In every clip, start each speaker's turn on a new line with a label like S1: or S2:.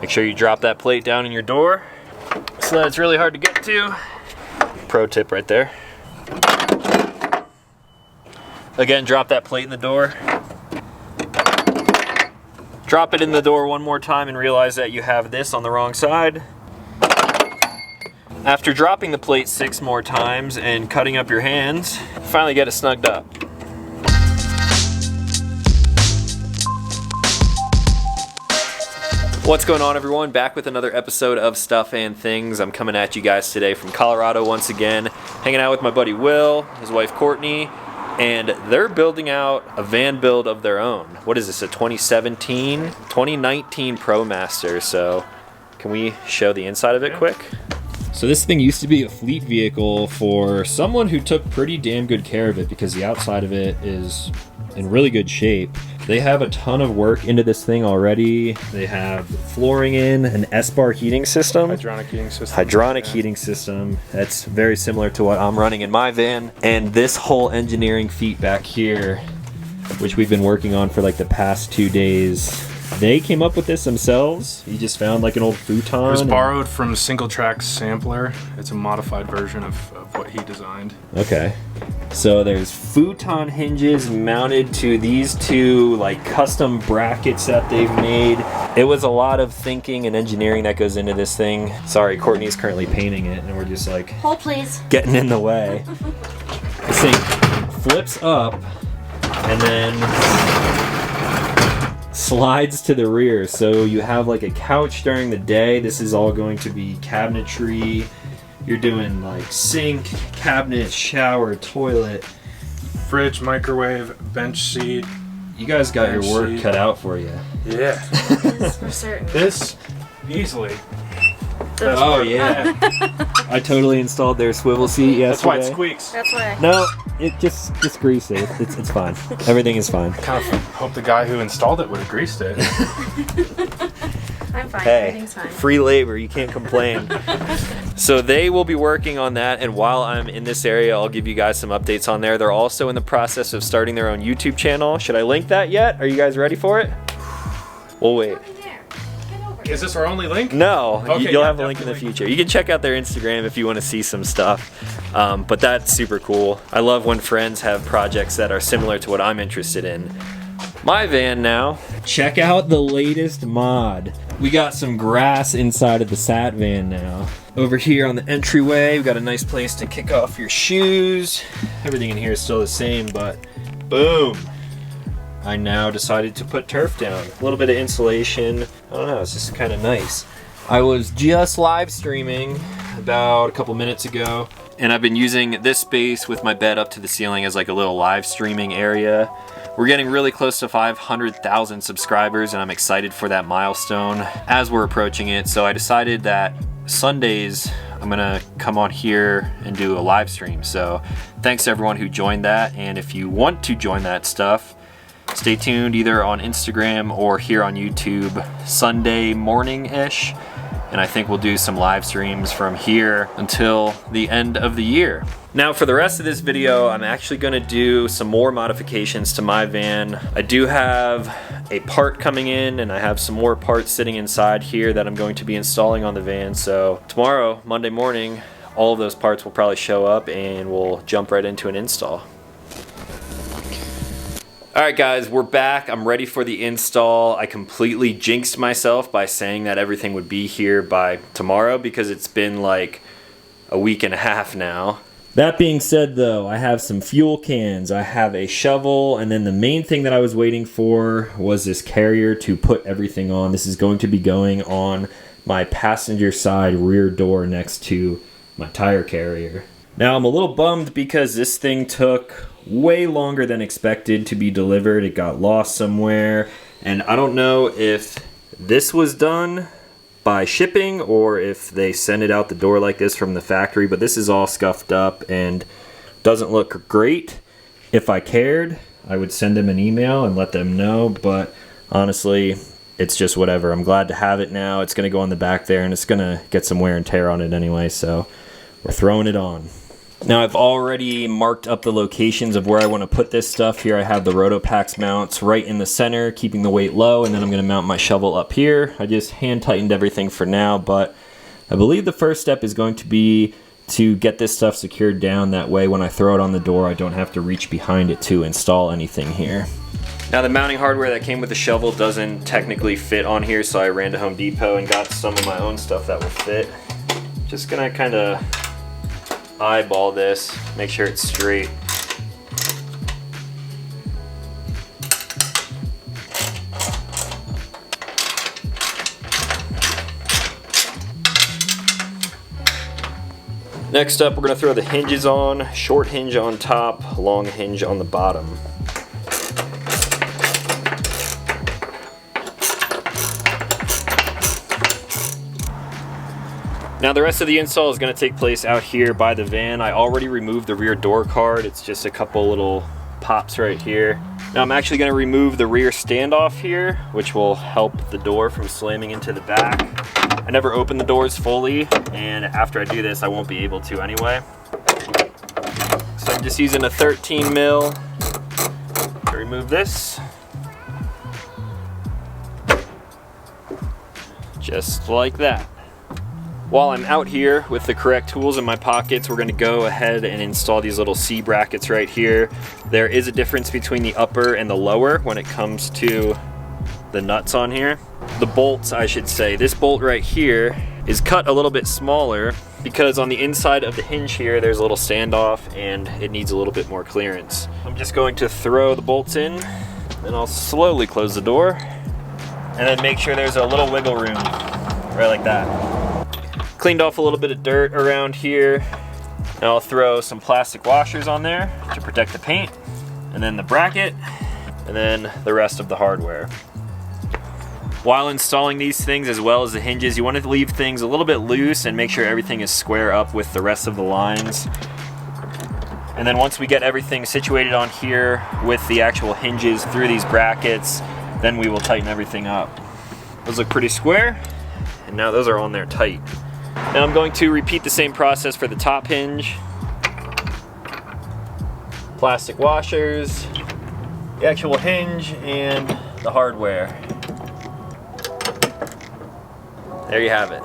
S1: Make sure you drop that plate down in your door so that it's really hard to get to. Pro tip right there. Again, drop that plate in the door. Drop it in the door one more time and realize that you have this on the wrong side. After dropping the plate 6 more times and cutting up your hands, finally get it snugged up. What's going on, everyone? Back with another episode of Stuff and Things. I'm coming at you guys today from Colorado once again, hanging out with my buddy Will, his wife Courtney, and they're building out a van build of their own. What is this, a 2019 ProMaster? So can we show the inside of it quick? So this thing used to be a fleet vehicle for someone who took pretty damn good care of it because the outside of it is in really good shape. They have a ton of work into this thing already. They have flooring in, an S-bar heating system. Hydronic heating system. That's very similar to what I'm running in my van. And this whole engineering feat back here, which we've been working on for like the past 2 days. They came up with this themselves. He just found like an old futon.
S2: It was borrowed from Single Track Sampler. It's a modified version of what he designed.
S1: Okay. So there's futon hinges mounted to these two like custom brackets that they've made. It was a lot of thinking and engineering that goes into this thing. Sorry, Courtney's currently painting it and we're just like
S3: hold please,
S1: getting in the way. This thing flips up and then slides to the rear, so you have like a couch during the day. This is all going to be cabinetry. You're doing like sink, cabinet, shower, toilet,
S2: fridge, microwave, bench seat.
S1: You guys got your work cut out for you.
S2: Yeah.
S3: For certain.
S2: This easily.
S1: Oh yeah. I totally installed their swivel seat yesterday.
S2: That's why it squeaks.
S3: That's why.
S1: No, it just grease it. It's fine. Everything is fine.
S2: I kind of hope the guy who installed it would have greased it.
S3: I'm fine.
S1: Hey,
S3: Everything's fine.
S1: free labor. You can't complain. So they will be working on that, and while I'm in this area, I'll give you guys some updates on there. They're also in the process of starting their own YouTube channel. Should I link that yet? Are you guys ready for it? We'll wait.
S2: Is this our only link?
S1: No,
S2: okay,
S1: you'll have a link in the future. You can check out their Instagram if you want to see some stuff. But that's super cool. I love when friends have projects that are similar to what I'm interested in. My van now. Check out the latest mod. We got some grass inside of the Sat van now. Over here on the entryway, we've got a nice place to kick off your shoes. Everything in here is still the same, but boom. I now decided to put turf down. A little bit of insulation. I don't know, it's just kind of nice. I was just live streaming about a couple minutes ago, and I've been using this space with my bed up to the ceiling as like a little live streaming area. We're getting really close to 500,000 subscribers, and I'm excited for that milestone as we're approaching it. So I decided that Sundays I'm gonna come on here and do a live stream. So thanks to everyone who joined that, and if you want to join that stuff, stay tuned either on Instagram or here on YouTube Sunday morning-ish, and I think we'll do some live streams from here until the end of the year. Now for the rest of this video, I'm actually gonna do some more modifications to my van. I do have a part coming in, and I have some more parts sitting inside here that I'm going to be installing on the van. So tomorrow, Monday morning, all of those parts will probably show up and we'll jump right into an install. Alright guys, we're back. I'm ready for the install. I completely jinxed myself by saying that everything would be here by tomorrow because it's been like a week and a half now. That being said though, I have some fuel cans, I have a shovel, and then the main thing that I was waiting for was this carrier to put everything on. This is going to be going on my passenger side rear door next to my tire carrier. Now I'm a little bummed because this thing took way longer than expected to be delivered. It got lost somewhere, and I don't know if this was done by shipping or if they send it out the door like this from the factory, but this is all scuffed up and doesn't look great. If I cared, I would send them an email and let them know, but honestly, it's just whatever. I'm glad to have it now. It's gonna go on the back there and it's gonna get some wear and tear on it anyway, so we're throwing it on. Now I've already marked up the locations of where I want to put this stuff. Here I have the Rotopax mounts right in the center, keeping the weight low, and then I'm going to mount my shovel up here. I just hand tightened everything for now, but I believe the first step is going to be to get this stuff secured down. That way when I throw it on the door, I don't have to reach behind it to install anything here. Now the mounting hardware that came with the shovel doesn't technically fit on here, so I ran to Home Depot and got some of my own stuff that will fit. Just gonna kind of eyeball this, make sure it's straight. Next up, we're gonna throw the hinges on. Short hinge on top, long hinge on the bottom. Now the rest of the install is going to take place out here by the van. I already removed the rear door card. It's just a couple little pops right here. Now I'm actually going to remove the rear standoff here, which will help the door from slamming into the back. I never open the doors fully, and after I do this, I won't be able to anyway. So I'm just using a 13 mil to remove this. Just like that. While I'm out here with the correct tools in my pockets, we're gonna go ahead and install these little C brackets right here. There is a difference between the upper and the lower when it comes to the nuts on here. The bolts, I should say. This bolt right here is cut a little bit smaller because on the inside of the hinge here, there's a little standoff and it needs a little bit more clearance. I'm just going to throw the bolts in, and I'll slowly close the door, and then make sure there's a little wiggle room, right like that. Cleaned off a little bit of dirt around here. Now I'll throw some plastic washers on there to protect the paint, and then the bracket, and then the rest of the hardware. While installing these things as well as the hinges, you want to leave things a little bit loose and make sure everything is square up with the rest of the lines. And then once we get everything situated on here with the actual hinges through these brackets, then we will tighten everything up. Those look pretty square, and now those are on there tight. Now I'm going to repeat the same process for the top hinge. Plastic washers, the actual hinge, and the hardware. There you have it.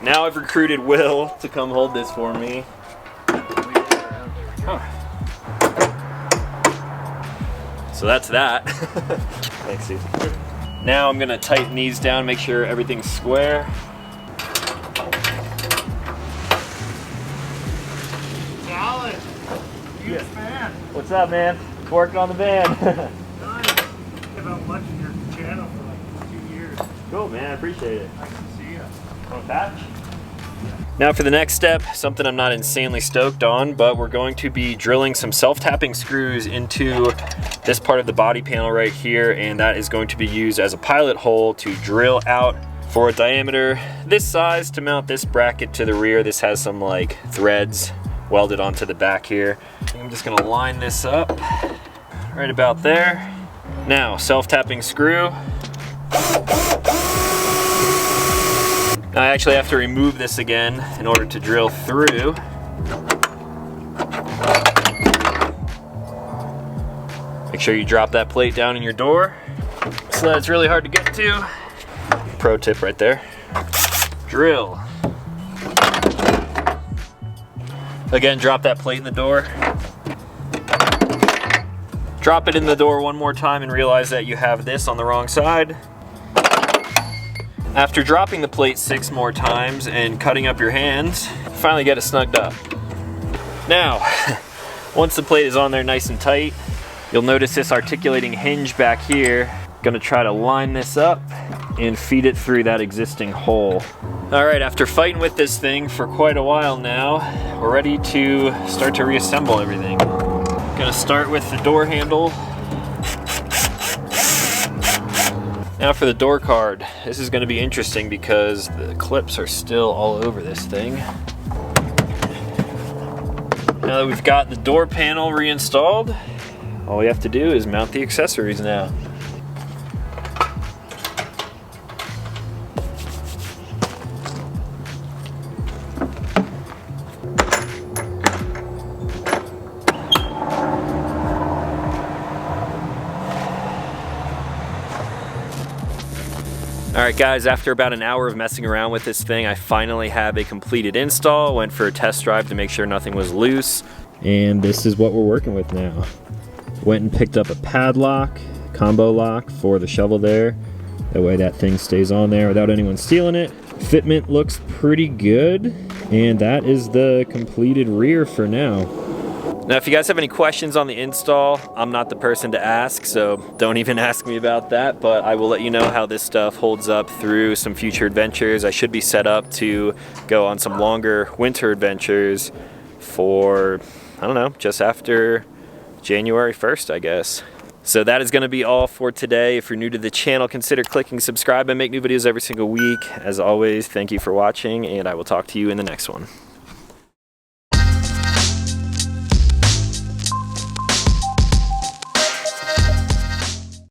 S1: Now I've recruited Will to come hold this for me. Huh. So that's that. Thanks, Susan. Now I'm gonna tighten these down, make sure everything's square.
S4: Talon, huge fan.
S1: What's up, man? Working on the van.
S4: Nice. I've been watching your channel for like 2 years.
S1: Cool, man. I appreciate it.
S4: Nice to see you.
S1: Want a patch? Now for the next step, something I'm not insanely stoked on, but we're going to be drilling some self-tapping screws into this part of the body panel right here, and that is going to be used as a pilot hole to drill out for a diameter this size to mount this bracket to the rear. This has some like threads welded onto the back here. I'm just gonna line this up right about there. Now, self-tapping screw. Now I actually have to remove this again in order to drill through. Make sure you drop that plate down in your door so that it's really hard to get to. Pro tip right there. Drill. Again, drop that plate in the door. Drop it in the door one more time and realize that you have this on the wrong side. After dropping the plate 6 more times and cutting up your hands, finally get it snugged up. Now, once the plate is on there nice and tight, you'll notice this articulating hinge back here. Gonna try to line this up and feed it through that existing hole. All right, after fighting with this thing for quite a while now, we're ready to start to reassemble everything. Gonna start with the door handle. Now for the door card. This is gonna be interesting because the clips are still all over this thing. Now that we've got the door panel reinstalled, all we have to do is mount the accessories now. Alright guys, after about an hour of messing around with this thing, I finally have a completed install. Went for a test drive to make sure nothing was loose. And this is what we're working with now. Went and picked up a padlock, combo lock for the shovel there. That way that thing stays on there without anyone stealing it. Fitment looks pretty good. And that is the completed rear for now. Now, if you guys have any questions on the install, I'm not the person to ask, so don't even ask me about that, but I will let you know how this stuff holds up through some future adventures. I should be set up to go on some longer winter adventures for, I don't know, just after January 1st, I guess. So that is going to be all for today. If you're new to the channel, consider clicking subscribe. I make new videos every single week. As always, thank you for watching, and I will talk to you in the next one.